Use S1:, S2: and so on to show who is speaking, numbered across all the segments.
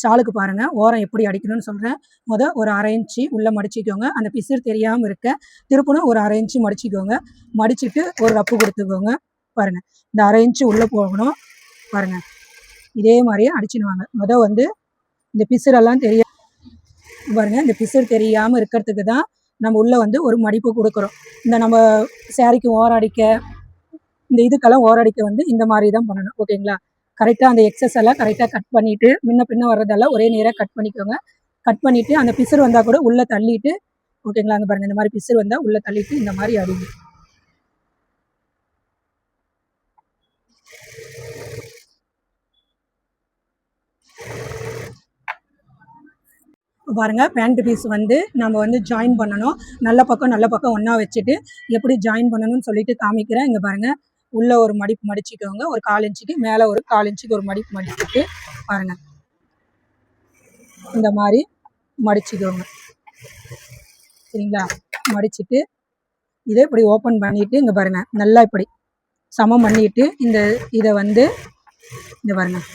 S1: ஷாலுக்கு பாருங்கள் ஓரம் எப்படி அடிக்கணும்னு சொல்கிறேன். ஒரு அரை இன்ச்சு உள்ளே மடிச்சிக்கோங்க. அந்த பிசிறு தெரியாமல் இருக்க திருப்பணும் ஒரு அரை இன்ச்சு மடிச்சிக்கோங்க. மடிச்சுட்டு ஒரு ரப்பு கொடுத்துக்கோங்க. பாருங்கள், இந்த அரை இன்ச்சு உள்ளே போகணும். பாருங்கள், இதே மாதிரியே அடிச்சிடுவாங்க. இந்த பிசிறெல்லாம் பாருங்கள், இந்த பிசிறு தெரியாமல் இருக்கிறதுக்கு தான் நம்ம உள்ளே ஒரு மடிப்பு கொடுக்குறோம். இந்த நம்ம சேரீக்கு ஓரம் அடிக்க, இந்த இதுக்கெல்லாம் ஓரம் அடிக்க இந்த மாதிரி தான் பண்ணணும். ஓகேங்களா? கரெக்டாக அந்த எக்ஸஸ் எல்லாம் கரெக்டாக கட் பண்ணிவிட்டு முன்ன பின்ன வர்றதெல்லாம் ஒரே நேராக கட் பண்ணிக்கோங்க. கட் பண்ணிவிட்டு அந்த பிசிறு வந்தால் கூட உள்ளே தள்ளிட்டு, ஓகேங்களா? அங்கே பாருங்கள், இந்த மாதிரி பிசிறு வந்தால் உள்ளே தள்ளிட்டு இந்த மாதிரி அடிங்க. பாருங்கள், பேண்ட் பீஸ் நம்ம ஜாயின் பண்ணணும். நல்ல பக்கம் ஒன்றா வச்சுட்டு எப்படி ஜாயின் பண்ணணும்னு சொல்லிட்டு காமிக்கிறேன். இங்கே பாருங்கள், உள்ளே ஒரு மடிப்பு மடிச்சுக்கோங்க. ஒரு 1/4 இன்ச்சுக்கு மேலே ஒரு 1/4 இன்ச்சுக்கு ஒரு மடிப்பு மடிச்சுட்டு பாருங்கள், இந்த மாதிரி மடிச்சுக்கோங்க. சரிங்களா? மடிச்சுட்டு இதை இப்படி ஓப்பன் பண்ணிவிட்டு இங்கே பாருங்கள், நல்லா இப்படி சமம் பண்ணிவிட்டு இதை இந்த பாருங்கள்,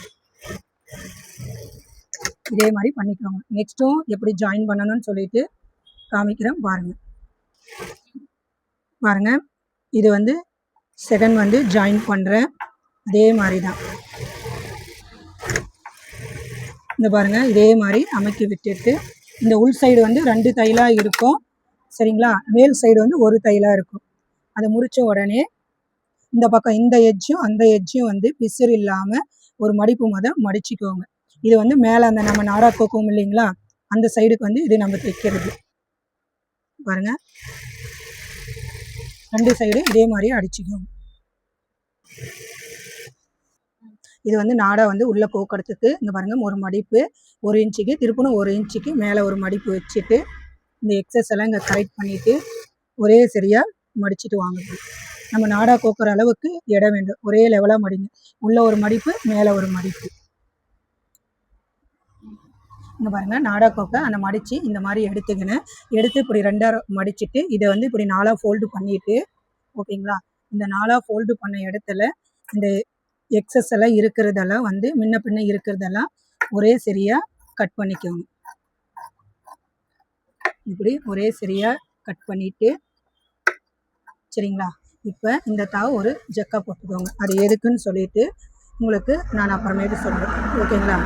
S1: இதே மாதிரி பண்ணிக்கோங்க. நெக்ஸ்ட்டும் எப்படி ஜாயின் பண்ணணும்னு சொல்லிட்டு காமிக்கிறேன். பாருங்கள், இது செகண்ட் ஜாயின் பண்ணுறேன். அதே மாதிரி தான் இந்த பாருங்கள், இதே மாதிரி அமைக்கி விட்டுட்டு இந்த உள் சைடு 2 தையலாக இருக்கும். சரிங்களா? மேல் சைடு ஒரு தையலாக இருக்கும். அதை முடித்த உடனே இந்த பக்கம் இந்த எட்ஜும் அந்த எட்ஜும் பிசிறு இல்லாமல் ஒரு மடிப்பு மடிச்சுக்கோங்க. இது மேலே அந்த நம்ம நாடா கோக்கும் இல்லைங்களா, அந்த சைடுக்கு இது நம்ம தைக்கிறது. பாருங்கள், 2 சைடு இதே மாதிரி அடிச்சுக்கோங்க. இது நாடா உள்ளே கோக்கிறதுக்கு இங்கே பாருங்கள், ஒரு மடிப்பு 1 இன்ச்சுக்கு திருப்பணும், 1 இன்ச்சுக்கு மேலே ஒரு மடிப்பு வச்சுட்டு இந்த எக்ஸஸ் எல்லாம் இங்கே கரெக்ட் பண்ணிவிட்டு ஒரே சரியாக மடிச்சுட்டு வாங்க. நம்ம நாடா கோக்கிற அளவுக்கு இடம் வேண்டும். ஒரே லெவலாக மடிங்க. உள்ளே ஒரு மடிப்பு, மேலே ஒரு மடிப்பு. இங்கே பாருங்கள், நாடா கோக்கை அந்த மடித்து இந்த மாதிரி எடுத்து இப்படி 2ஆக மடிச்சுட்டு இதை இப்படி 4ஆக ஃபோல்டு பண்ணிவிட்டு, ஓகேங்களா? இந்த 4ஆக ஃபோல்டு பண்ண இடத்துல இந்த எக்ஸஸ் எல்லாம் இருக்கிறதெல்லாம் முன்ன பின்ன இருக்கிறதெல்லாம் ஒரே சரியாக கட் பண்ணிக்கோங்க. இப்படி ஒரே சரியாக கட் பண்ணிவிட்டு, சரிங்களா? இப்போ இந்த ஒரு ஜக்கா போட்டுக்கோங்க. அது எதுக்குன்னு சொல்லிட்டு உங்களுக்கு நான் அப்புறமேட்டு சொல்கிறேன். ஓகேங்களா?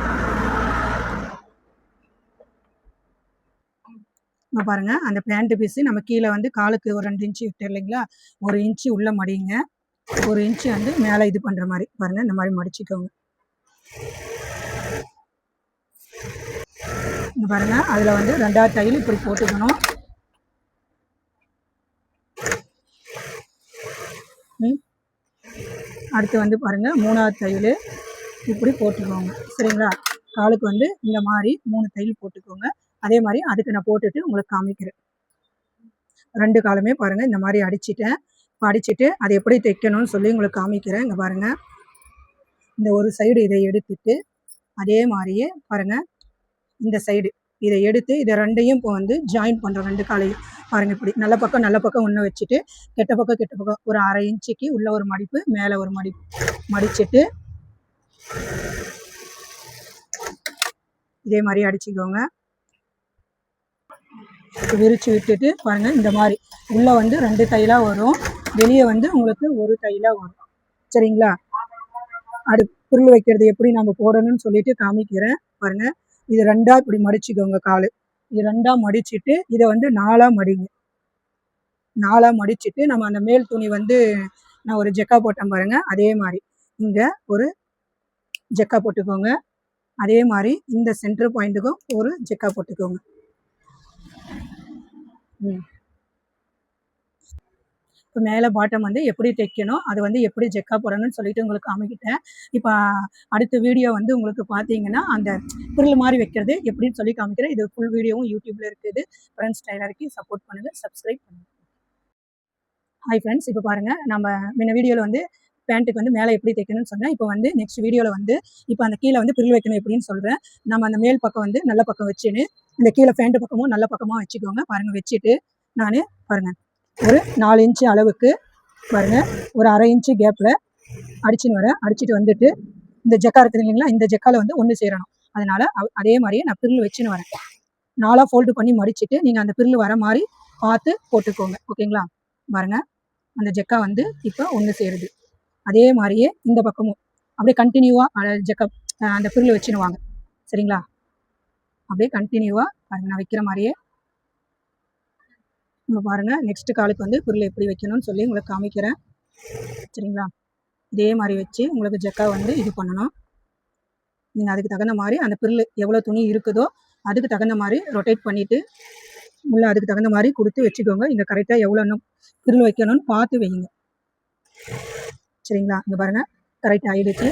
S1: இப்போ பாருங்கள், அந்த பேண்ட் பீஸு நம்ம கீழே காலுக்கு ஒரு 2 இன்ச்சு விட்டு இல்லைங்களா, 1 இன்ச்சு உள்ளே மடிங்க. 1 இன்ச்சு மேலே இது பண்ணுற மாதிரி பாருங்கள், இந்த மாதிரி மடிச்சுக்கோங்க. இங்கே பாருங்கள், அதில் 2ஆவது தையல் இப்படி போட்டுக்கணும். அடுத்து பாருங்கள், 3ஆவது தையல் இப்படி போட்டுக்கோங்க. சரிங்களா? காலுக்கு இந்த மாதிரி 3 தையல் போட்டுக்கோங்க. அதே மாதிரி அதுக்கு நான் போட்டுட்டு உங்களுக்கு காமிக்கிறேன். 2 காலுமே பாருங்கள், இந்த மாதிரி அடிச்சுட்டேன். அடிச்சுட்டு அதை எப்படி தைக்கணும்னு சொல்லி உங்களுக்கு காமிக்கிறேன். இங்கே பாருங்கள், இந்த ஒரு சைடு இதை எடுத்துட்டு அதே மாதிரியே பாருங்கள், இந்த சைடு இதை எடுத்து இதை 2ஐயும் இப்போ ஜாயின் பண்ணுறோம். 2 காலையும் பாருங்கள், இப்படி நல்ல பக்கம் ஒன்று வச்சுட்டு கெட்ட பக்கம் ஒரு அரை இன்ச்சுக்கு உள்ள ஒரு மடிப்பு, மேலே ஒரு மடிப்பு மடிச்சுட்டு இதே மாதிரி அடிச்சுக்கோங்க. விரிச்சு விட்டுட்டு பாருங்கள், இந்த மாதிரி உள்ளே 2 தையலாக வரும், வெளியே உங்களுக்கு ஒரு தையலாக வரும். சரிங்களா? பொருள் வைக்கிறது எப்படி நம்ம போடணும்னு சொல்லிட்டு காமிக்கிறேன். பாருங்கள், இது 2ஆக இப்படி மடிச்சுக்கோங்க. காலு இது 2ஆக மடிச்சுட்டு இதை 4ஆக மடிங்க. 4ஆக மடிச்சுட்டு நம்ம அந்த மேல் துணி நான் ஒரு ஜக்கா போட்டேன் பாருங்கள், அதே மாதிரி இங்கே ஒரு ஜக்கா போட்டுக்கோங்க. அதே மாதிரி இந்த சென்டர் பாயிண்ட்டுக்கும் ஒரு ஜக்கா போட்டுக்கோங்க. இப்போ மேலே பாட்டம் எப்படி தைக்கணும், அது எப்படி ஜக்கா போடணும்னு சொல்லிட்டு உங்களுக்கு காமிக்கிட்டேன். இப்போ அடுத்த வீடியோ உங்களுக்கு பார்த்தீங்கன்னா அந்த பொருள் மாதிரி வைக்கிறது எப்படின்னு சொல்லி காமிக்கிறேன். இது ஃபுல் வீடியோவும் யூடியூப்பில் இருக்குது. ஃப்ரெண்ட்ஸ் டைலருக்கு சப்போர்ட் பண்ணுங்கள், சப்ஸ்கிரைப் பண்ணுங்கள். ஹாய் ஃப்ரெண்ட்ஸ், இப்போ பாருங்கள், நம்ம முன்ன வீடியோவில் பேண்ட்டுக்கு மேலே எப்படி தைக்கணும்னு சொன்னேன். இப்போ நெக்ஸ்ட் வீடியோவில் இப்போ அந்த கீழே பொருள் வைக்கணும் எப்படின்னு சொல்கிறேன். நம்ம அந்த மேல் பக்கம் நல்ல பக்கம் வச்சுன்னு இந்த கீழே பேண்ட்டு பக்கமும் நல்ல பக்கமாக வச்சுக்கோங்க. பாருங்கள், வச்சுட்டு நான் பாருங்கள் ஒரு 4 இன்ச்சு அளவுக்கு பாருங்கள், ஒரு அரை இன்ச்சு கேப்பில் அடிச்சுன்னு வரேன். அடிச்சுட்டு இந்த ஜக்கா இருக்குது இல்லைங்களா, இந்த ஜக்காவில் ஒன்று சேரணும். அதனால அதே மாதிரியே நான் பிரில் வச்சுன்னு வரேன். 4ஆ ஃபோல்டு பண்ணி மடிச்சுட்டு நீங்கள் அந்த பிரில் வர மாதிரி பார்த்து போட்டுக்கோங்க. ஓகேங்களா? பாருங்க, அந்த ஜெக்கா வந்து இப்போ ஒன்று சேருது. அதே மாதிரியே இந்த பக்கமும் அப்படியே கண்டினியூவாக ஜெக்கா அந்த பிரில் வச்சுன்னு வாங்க. சரிங்களா? அப்படியே கண்டினியூவாக பாருங்க, நான் வைக்கிற மாதிரியே நம்ம பாருங்கள். நெக்ஸ்ட் காலுக்கு வந்து பிரில் எப்படி வைக்கணும்னு சொல்லி உங்களுக்கு காமிக்கிறேன். சரிங்களா? இதே மாதிரி வச்சு உங்களுக்கு ஜெக்கா வந்து இது பண்ணணும். நீங்கள் அதுக்கு தகுந்த மாதிரி அந்த பிரில் எவ்வளோ துணி இருக்குதோ அதுக்கு தகுந்த மாதிரி ரொட்டேட் பண்ணிவிட்டு உள்ள அதுக்கு தகுந்த மாதிரி கொடுத்து வச்சுக்கோங்க. இங்கே கரெக்டாக எவ்வளோ பிரில் வைக்கணும்னு பார்த்து வைங்க. சரிங்களா? இங்கே பாருங்கள், கரெக்டாக ஆகிடுச்சு.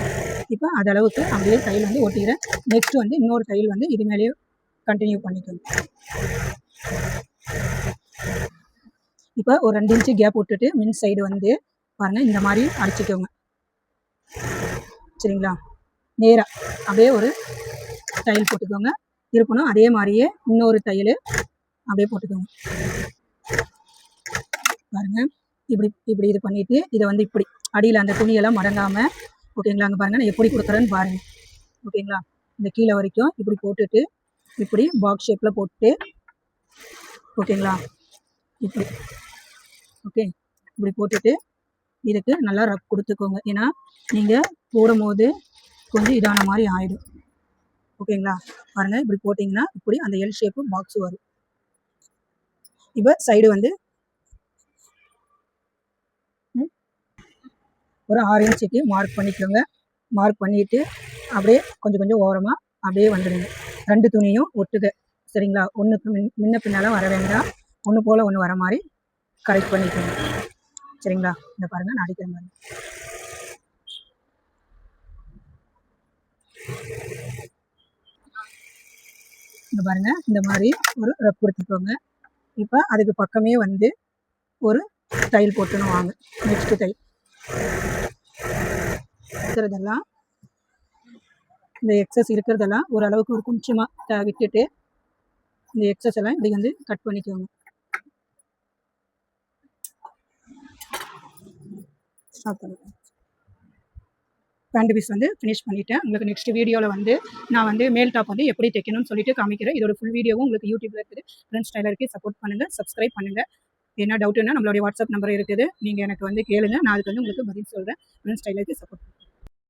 S1: இப்போ அது அளவுக்கு அப்படியே தையல் வந்து ஒட்டிக்கிறேன். நெக்ஸ்ட் வந்து இன்னொரு தையல் வந்து இது மேலேயே கண்டினியூ பண்ணிக்கோங்க. இப்போ ஒரு 2 இன்ச்சு கேப் விட்டுட்டு மின் சைடு வந்து பாருங்கள் இந்த மாதிரி அடிச்சுக்கோங்க. சரிங்களா? நேராக அப்படியே ஒரு தையல் போட்டுக்கோங்க. இருக்கணும் அதே மாதிரியே இன்னொரு தையல் அப்படியே போட்டுக்கோங்க. பாருங்கள், இப்படி இப்படி இது பண்ணிவிட்டு இதை வந்து இப்படி அடியில் அந்த துணியெல்லாம் மடங்காமல் ஓகேங்களா? அங்கே பாருங்கள் நான் எப்படி கொடுக்குறேன்னு பாருங்கள். ஓகேங்களா? இந்த கீழே வரைக்கும் இப்படி போட்டுட்டு இப்படி பாக்ஸ் ஷேப்பில் போட்டு ஓகேங்களா? இப்படி ஓகே, இப்படி போட்டுட்டு இதுக்கு நல்லா ரப் கொடுத்துக்கோங்க. ஏன்னா நீங்கள் போடும் போது கொஞ்சம் இதான மாதிரி ஆகிடும். ஓகேங்களா? பாருங்கள், இப்படி போட்டிங்கன்னா இப்படி அந்த எல் ஷேப்பு பாக்ஸ் வரும். இப்போ சைடு வந்து ஒரு 6 இன்ச்சுக்கு மார்க் பண்ணிக்கோங்க. மார்க் பண்ணிவிட்டு அப்படியே கொஞ்சம் கொஞ்சம் ஓரமாக அப்படியே வந்துடுங்க. 2 துணியும் ஒட்டுக. சரிங்களா? ஒன்றுக்கு முன்ன பின்னால் வர வேண்டாம். ஒன்று போல் ஒன்று வர மாதிரி கரெக்ட் பண்ணிக்கோங்க. சரிங்களா? இந்த பாருங்கள், நான் அடிக்கிற மாதிரி இந்த பாருங்கள், இந்த மாதிரி ஒரு ரப் கொடுத்துக்கோங்க. இப்போ அதுக்கு பக்கமே வந்து ஒரு தையல் போட்டுன்னு வாங்க. நெக்ஸ்ட் தையல் இருக்கிறதெல்லாம் இந்த எக்ஸஸ் இருக்கிறதெல்லாம் ஓரளவுக்கு ஒரு கொஞ்சமாக விட்டுட்டு இந்த எக்ஸஸ் எல்லாம் இப்படி வந்து கட் பண்ணிக்கோங்க. ஸ்டாப் பண்ணிக்கோங்க. பேண்ட் பீஸ் வந்து ஃபினிஷ் பண்ணிட்டேன். உங்களுக்கு நெக்ஸ்ட் வீடியோவில் வந்து நான் வந்து மேல் டாப் வந்து எப்படி தைக்கணும்னு சொல்லிட்டு காமிக்கிறேன். இதோட ஃபுல் வீடியோவும் உங்களுக்கு யூடியூப்ல இருக்குது. ஃப்ரெண்ட்ஸ் டைலருக்கு சப்போர்ட் பண்ணுங்கள், சப்ஸ்கிரைப் பண்ணுங்கள். என்ன டவுட்டுன்னா நம்மளுடைய வாட்ஸ்அப் நம்பர் இருக்குது, நீங்கள் எனக்கு வந்து கேளுங்க. நான் அதுக்கு வந்து உங்களுக்கு பதில் சொல்கிறேன். ஃப்ரெண்ட்ஸ் டைலருக்கு சப்போர்ட் பண்ணுங்கள்.